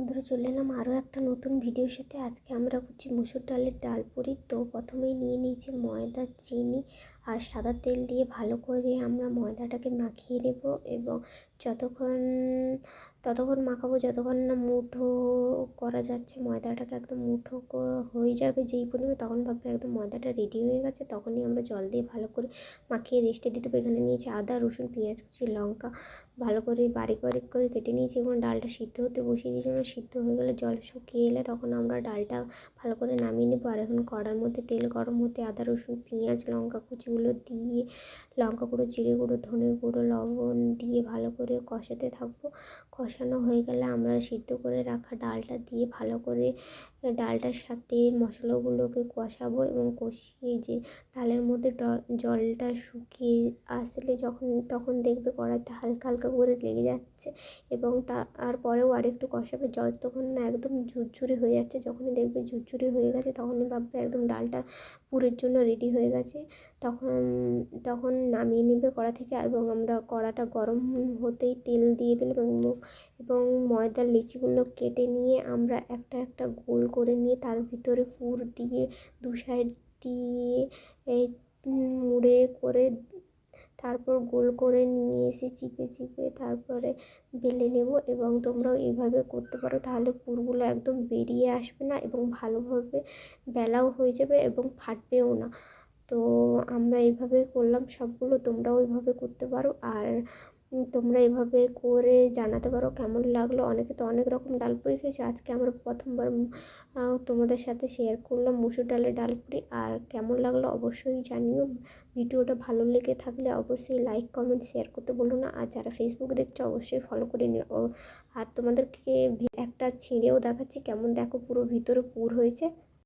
বন্ধুরা, চলে এলাম আরও একটা নতুন ভিডিওর সাথে। আজকে আমরা করছি মুসুর ডালের ডাল পুরি। তো প্রথমেই নিয়ে নিয়েছি ময়দা, চিনি আর সাদা তেল দিয়ে ভালো করে আমরা ময়দাটাকে মাখিয়ে নেব এবং যতক্ষণ ততক্ষণ মাখাবো যতক্ষণ না মুঠো করা যাচ্ছে। ময়দাটাকে একদম মুঠো হয়ে যাবে যেই পরিমাণে, তখন ভাববে একদম ময়দাটা রেডি হয়ে গেছে। তখনই আমরা জল দিয়ে ভালো করে মাখিয়ে রেস্টে দিতে হবে। এখানে নিয়েছি আদা, রসুন, পেঁয়াজ কুচি, লঙ্কা ভালো করে বারিক বারিক করে কেটে নিয়েছি এবং ডালটা সিদ্ধ হতে বসিয়ে দিয়েছি। আমরা সিদ্ধ হয়ে গেলে জল শুকিয়ে এলে তখন আমরা ডালটা ভালো করে নামিয়ে নেবো। আর এখন কড়ার মধ্যে তেল গরম হতে আদা, রসুন, পেঁয়াজ, লঙ্কা কুচিগুলো দিয়ে লঙ্কা গুঁড়ো, জিরে গুঁড়ো, ধনে গুঁড়ো, লবণ দিয়ে ভালো করে কষাতে থাকবো। কষানো হয়ে গেলে আমরা সিদ্ধ করে রাখা ডালটা দিয়ে ভালো করে ডালটার সাথে মশলাগুলোকে কষাবো এবং কষিয়ে যে ডালের মধ্যে জলটা শুকিয়ে আসলে তখন দেখবে কড়াইতে হালকা হালকা করে লেগে যাচ্ছে এবং তারপরেও আরেকটু কষাবে যতক্ষণ না একদম ঝুরঝুরে হয়ে যাচ্ছে। যখনই দেখবে ঝুরঝুরে হয়ে গেছে তখনই ভাববে একদম ডালটা পুরের জন্য রেডি হয়ে গেছে। তখন তখন নামিয়ে নেবে কড়া থেকে এবং আমরা কড়াটা গরম হতেই তেল দিয়ে দিলাম এবং ময়দার লিচিগুলো কেটে নিয়ে আমরা একটা একটা গোল করে নিয়ে তার ভিতরে পুর দিয়ে দু সাইড দিয়ে এই মুড়ে করে তারপর গোল করে নিয়ে এসে চিপে চিপে তারপরে বেলে নেব। এবং তোমরাও এইভাবে করতে পারো, তাহলে পুরগুলো একদম বেরিয়ে আসবে না এবং ভালোভাবে বেলাও হয়ে যাবে এবং ফাটবেও না। তো আমরা এইভাবে করলাম সবগুলো, তোমরাও এইভাবে করতে পারো। আর তোমরা এভাবে করে জানাতে পারো কেমন লাগলো। অনেকে তো অনেক রকম ডাল পুরি খেয়েছে, আজকে আমরা প্রথমবার তোমাদের সাথে শেয়ার করলাম মুসুর ডালের ডাল পুরি। আর কেমন লাগলো অবশ্যই জানিও। ভিডিওটা ভালো লেগে থাকলে অবশ্যই লাইক, কমেন্ট, শেয়ার করতে বলো না। আর যারা ফেসবুকে দেখছো অবশ্যই ফলো করে নিও। আর তোমাদেরকে একটা ছিঁড়েও দেখাচ্ছি কেমন, দেখো পুরো ভিতরে পুর হয়েছে।